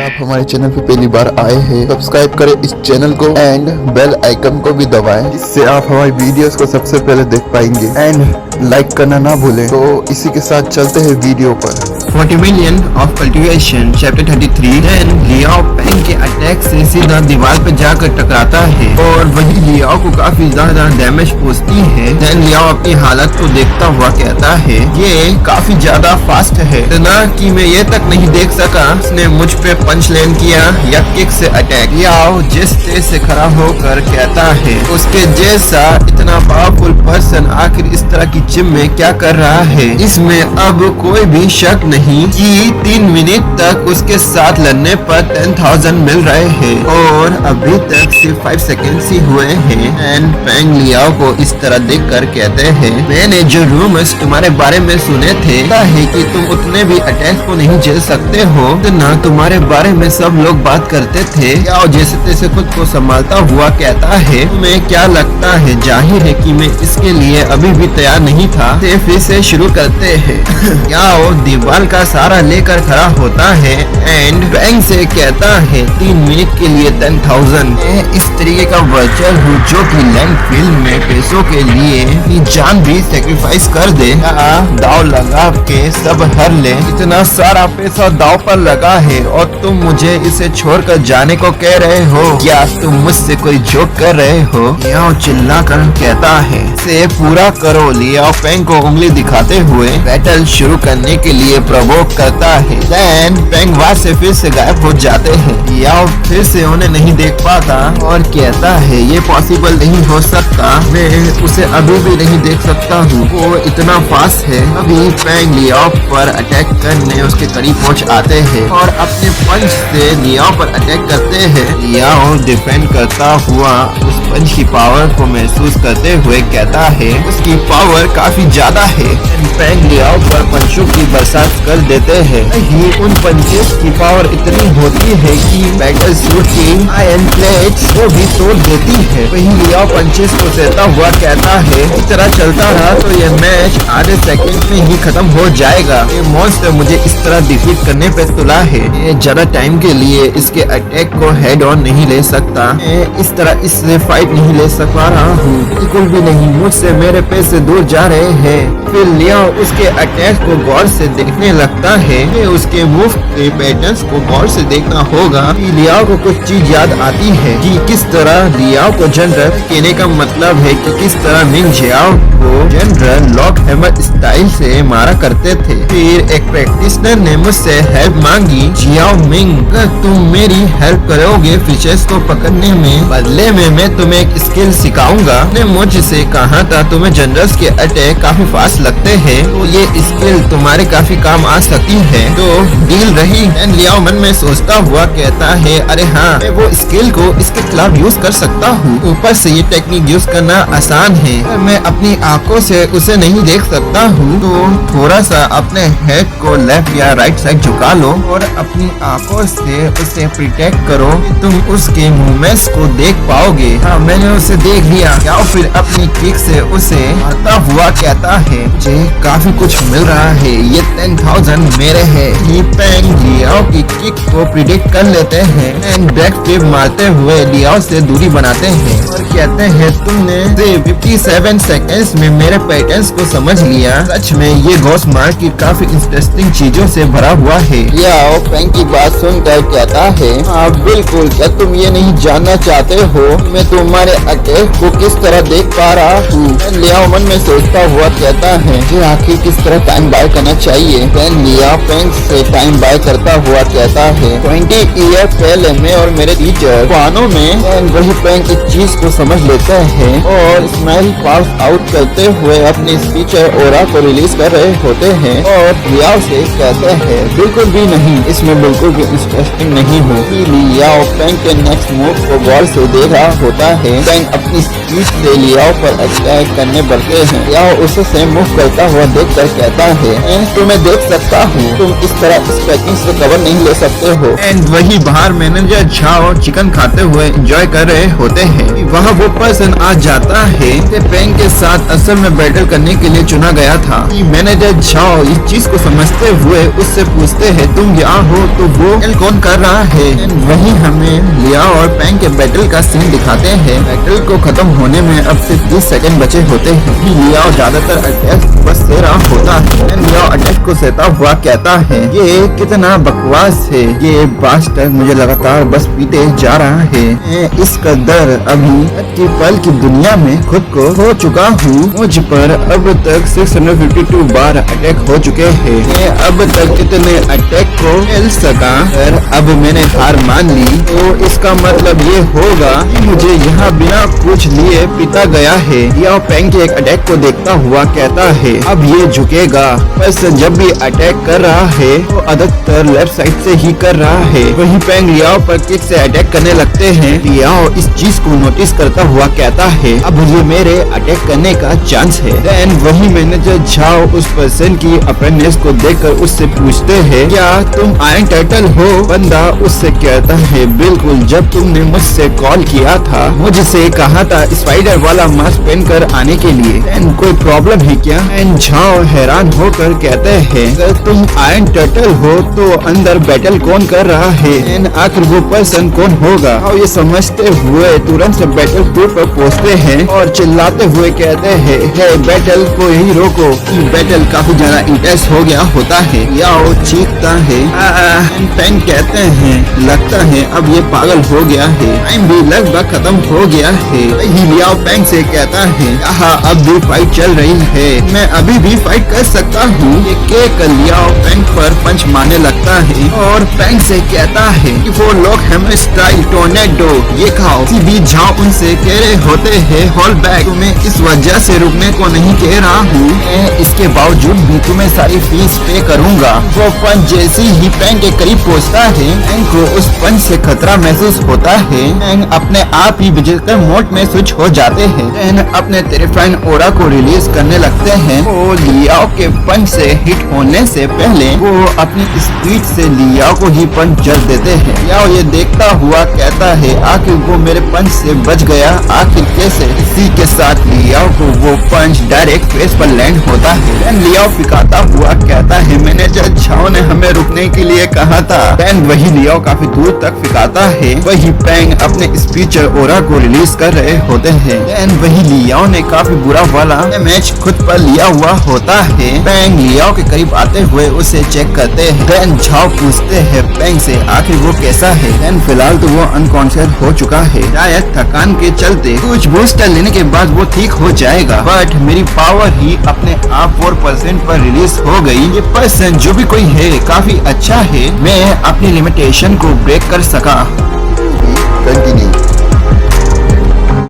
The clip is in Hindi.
आप हमारे चैनल पे पहली बार आए हैं, सब्सक्राइब करें इस चैनल को एंड बेल आइकन को भी दबाएं, जिससे आप हमारी वीडियोस को सबसे पहले देख पाएंगे एंड लाइक करना ना भूलें। तो इसी के साथ चलते हैं वीडियो पर। 40 million of cultivation chapter 33। Then Liao Peng के अटैक से सीधा दीवार पे जाकर टकराता है और वही लियाओ को काफी ज्यादा डैमेज पहुंचती है। देन लियाओ अपनी हालत को देखता हुआ कहता है ये काफी ज्यादा फास्ट है, इतना कि मैं ये तक नहीं देख सका उसने मुझ पे पंच लैंड किया या किक से अटैक। लियाओ जिस तेज से खड़ा होकर कहता है उसके जैसा इतना पावरफुल पर्सन आखिर इस तरह की जिम में क्या कर रहा है। इसमें अब कोई भी शक नहीं कि 3 मिनट तक उसके साथ लड़ने पर 10,000 मिल रहे हैं और अभी तक सिर्फ 5 सेकंड ही हुए हैं। एंड पेंग लियाओ को इस तरह देखकर कहते हैं मैंने जो रूमर्स तुम्हारे बारे में सुने थे है कि तुम उतने भी अटैक को नहीं झेल सकते हो, तो ना तुम्हारे बारे में सब लोग बात करते थे। लियाओ जैसे तैसे खुद को संभालता हुआ कहता है तुम्हें क्या लगता है, जाहिर है कि मैं इसके लिए अभी भी तैयार नहीं था। फिर से शुरू करते हैं। लियाओ दीवार का सहारा लेकर खड़ा होता है एंड पेंग से कहता है 3 मिनट के लिए 10,000। मैं इस तरीके का वर्चर हूँ जो कि लैंड फील्ड में पैसों के लिए अपनी जान भी सेक्रीफाइस कर दे, दाव लगा के सब हर ले। इतना सारा पैसा दाव पर लगा है और तुम मुझे इसे छोड़कर जाने को कह रहे हो, क्या तुम मुझसे कोई जोक कर रहे हो? लियाओ चिल्लाकर कहता है से पूरा करो। लियाओ पेंग को उंगली दिखाते हुए बैटल शुरू करने के लिए प्रवोक करता है। देन पेंग वहां से फिर से गायब हो जाते हैं। लियाओ फिर से उन्हें नहीं देख पाता और कहता है ये पॉसिबल नहीं हो सकता, मैं उसे अभी भी नहीं देख सकता हूँ, वो इतना फास्ट है। अभी पेंग लियाओ पर अटैक करने उसके करीब पहुँच आते हैं और अपने पंच से लियाओ पर अटैक करते हैं। लियाओ डिफेंड करता हुआ उस पंच की पावर को महसूस करते हुए कहता है उसकी पावर काफी ज्यादा है। पेंग लियाओ पर पंचों की बरसात कर देते हैं। ही उन पंचेस की पावर इतनी होती है कि बैटल सूट की आयरन प्लेट्स को भी तोड़ देती है। वही लियाओ पंचेस को सहता हुआ कहता है इस तरह चलता रहा तो ये मैच आधे सेकंड में ही खत्म हो जाएगा। ये मॉन्स्टर मुझे इस तरह डिफीट करने पे तुला है, ये ज्यादा टाइम के लिए इसके अटैक को हेड ऑन नहीं ले सकता। मैं इस तरह इससे फाइट नहीं ले सका रहा हूँ, बिल्कुल भी नहीं। मुझसे मेरे पैसे दूर जा रहे हैं। फिर लियाओ उसके अटैक को गौर से देखने लगता है। उसके मूव के पैटर्न्स को गौर से देखना होगा। लियाओ को कुछ चीज याद आती है कि किस तरह लियाओ को जनरल कहने का मतलब है कि किस तरह मिंग जियाओ को जनरल लॉक हैमर स्टाइल से मारा करते थे। फिर एक प्रैक्टिशनर ने मुझसे हेल्प मांगी, जियाओ मिंग तुम मेरी हेल्प करोगे फिशेस को पकड़ने में, बदले में मैं तुम्हें एक स्किल सिखाऊंगा। ने मुझसे कहा था तुम्हें जनरल्स के अटैक काफी फास्ट लगते हैं, तो ये स्किल तुम्हारे काफी काम आ सकती है, तो डील रही। एंड लियाओ मन में सोचता हुआ कहता है अरे हाँ, मैं वो स्किल को इसके खिलाफ यूज कर सकता हूँ। ऊपर से ये टेक्निक यूज करना आसान है, मैं अपनी आंखों से उसे नहीं देख सकता हूँ, तो थोड़ा सा अपने हेड को लेफ्ट या राइट साइड झुका लो और अपनी आंखों से उसे प्रोटेक्ट करो, तुम उसके मूवमेंट्स को देख पाओगे। हाँ मैंने उसे देख लिया। लियाओ फिर अपनी किक से उसे मारता हुआ कहता है मुझे काफी कुछ मिल रहा है, ये 10,000 मेरे है। ये पेंग लियाओ की किक को प्रिडिक्ट कर लेते हैं एंड बैक फ्लिप मारते हुए लियाओ से दूरी बनाते हैं और कहते हैं तुमने 57 सेकंड्स में मेरे पैटर्न्स को समझ लिया। सच में ये घोस्ट मार्केट काफी इंटरेस्टिंग चीजों से भरा हुआ है। लियाओ पेंग की बात सुनकर कहता है हाँ बिल्कुल, क्या तुम ये नहीं जानना चाहते हो मैं तुम्हारे अटैक को किस तरह देख पा रहा हूँ? लियाओ मन में सोचता हुआ कहता है कि आखिर किस तरह टाइम बाय करना चाहिए। लियाओ पेंग से टाइम बाय करता हुआ कहता है 20 ईयर पहले मैं और मेरे टीचर वानों में वही पेंग इस चीज को समझ लेते हैं और स्माइल पास आउट करते हुए अपनी स्पीचर ओरा को रिलीज कर रहे होते हैं और लियाओ से कहते हैं बिल्कुल भी नहीं, इसमें बिल्कुल भी इंटरेस्टिंग नहीं हो। लियाओ पेंग के नेक्स्ट मूव को गौर से देख रहा होता है। पेंग अपनी स्पीच से लियाओ पर अटैक करने बढ़ते हैं। लियाओ उसे सेम मूव करता हुआ देख कर कहता है तुम्हें देख सकता हूँ, तुम इस तरह इस पैकिंग से कवर नहीं ले सकते हो। एंड वही बाहर मैनेजर झाओ चिकन खाते हुए एंजॉय कर रहे होते हैं। वहाँ वो पर्सन आ जाता है पेंग के साथ असल में बैटल करने के लिए चुना गया था। मैनेजर झाओ इस चीज को समझते हुए उससे पूछते हैं तुम यहाँ हो तो वो बैटल कौन कर रहा है। वही हमें लियाओ और पेंग के बैटल का सीन दिखाते हैं। बैटल को खत्म होने में अब सिर्फ 20 सेकंड बचे होते हैं। लियाओ ज्यादातर अटैक बस दे रहा होता है। लियाओ अटैक को सहता हुआ कहता है ये कितना बकवास है, ये बास्टर मुझे लगातार बस पीते जा रहा है। मैं इस कदर अभी तक की पल की दुनिया में खुद को खो चुका हूँ। मुझ पर अब तक 652 बार अटैक हो चुके हैं। मैं अब तक इतने अटैक को झेल सका, पर अब मैंने हार मान ली तो इसका मतलब ये होगा कि मुझे यहाँ बिना कुछ लिए पीता गया है। लियाओ पेंग के एक अटैक को देखता हुआ कहता है अब ये झुकेगा। बस जब भी अटैक कर रहा है तो अधिकतर लेफ्ट साइड से ही कर रहा है। वही पेंग लियाओ पर किक से अटैक करने लगते हैं। लियाओ इस चीज को नोटिस करता हुआ कहता है अब ये मेरे अटैक करने का चांस है। देन वही मैनेजर झाओ उस पर्सन की अपेयरेंस को देखकर उससे पूछते हैं क्या तुम आयरन टर्टल हो। बंदा उससे कहता है बिल्कुल, जब तुमने मुझसे कॉल किया था मुझसे कहा था स्पाइडर वाला मास्क पहनकर आने के लिए। देन कोई प्रॉब्लम है क्या। एंड झाओ हैरान होकर कहते हैं अगर तुम आयरन टर्टल हो तो अंदर बैटल कौन कर रहा है। एंड आखिर वो पर्सन कौन होगा। और ये समझते हुए तुरंत से बैटल फील्ड पर पहुंचते हैं और चिल्लाते हुए कहते हैं हे बैटल को यही रोको। बैटल काफी ज्यादा इंटेंस हो गया होता है। याओ चीखता है पेंग कहते हैं लगता है अब ये पागल हो गया है। टाइम भी लगभग खत्म हो गया है। वही लियाओ पेंग से कहता है यहाँ अब भी फाइट चल रही है, मैं अभी भी फाइट कर सकता हूँ। ये केक लियाओ पेंग पर पंच मारने लगता है और पेंग से कहता है कि वो लोग हैमर स्टाइल टोर्नेडो ये खाओ। भी झाओ उनसे कह रहे होते हैं होल्ड बैक, तुम्हें इस वजह से रुकने को नहीं कह रहा हूँ, मैं इसके बावजूद भी तुम्हें सारी फीस पे करूँगा। वो पंच जैसे ही पेंग के करीब पहुँचता है पेंग को उस पंच से खतरा महसूस होता है। पेंग अपने आप ही विजिटर मोड में स्विच हो जाते हैं। पेंग अपने टेरिफाइंग ऑरा को रिलीज करने लगते हैं। वो लियाओ के पंच से हिट होने से पहले वो अपनी स्पीड से लियाओ को ही पंच जड़ देते हैं। लियाओ ये देखता हुआ कहता है आखिर वो मेरे पंच से बच गया, आखिर कैसे। इसी के साथ लियाओ को वो पंच डायरेक्ट फेस पर लैंड होता है। लियाओ फिकाता हुआ कहता है मैनेजर झाओ ने हमें रुकने के लिए कहा था। पेंग वही लियाओ काफी दूर तक फिकाता है। वही पेंग अपने स्पीचर ओरा को रिलीज कर रहे होते हैं। पेंग वही लियाओ ने काफी बुरा वाला मैच खुद पर लिया हुआ होता है। पेंग लियाओ के करीब आते हुए उसे चेक करते हैं। पेंग झाओ पूछते हैं पेंग से आखिर वो कैसा है। पेंग फिलहाल तो वो अनकॉन्शियस हो चुका है, शायद थकान के चलते कुछ बूस्टर लेने के बाद वो ठीक हो जाएगा, बट मेरी पावर ही अपने आप 4% पर रिलीज हो गई। ये पर्सन जो भी कोई है काफी अच्छा है, मैं अपनी लिमिटेशन को ब्रेक कर सका।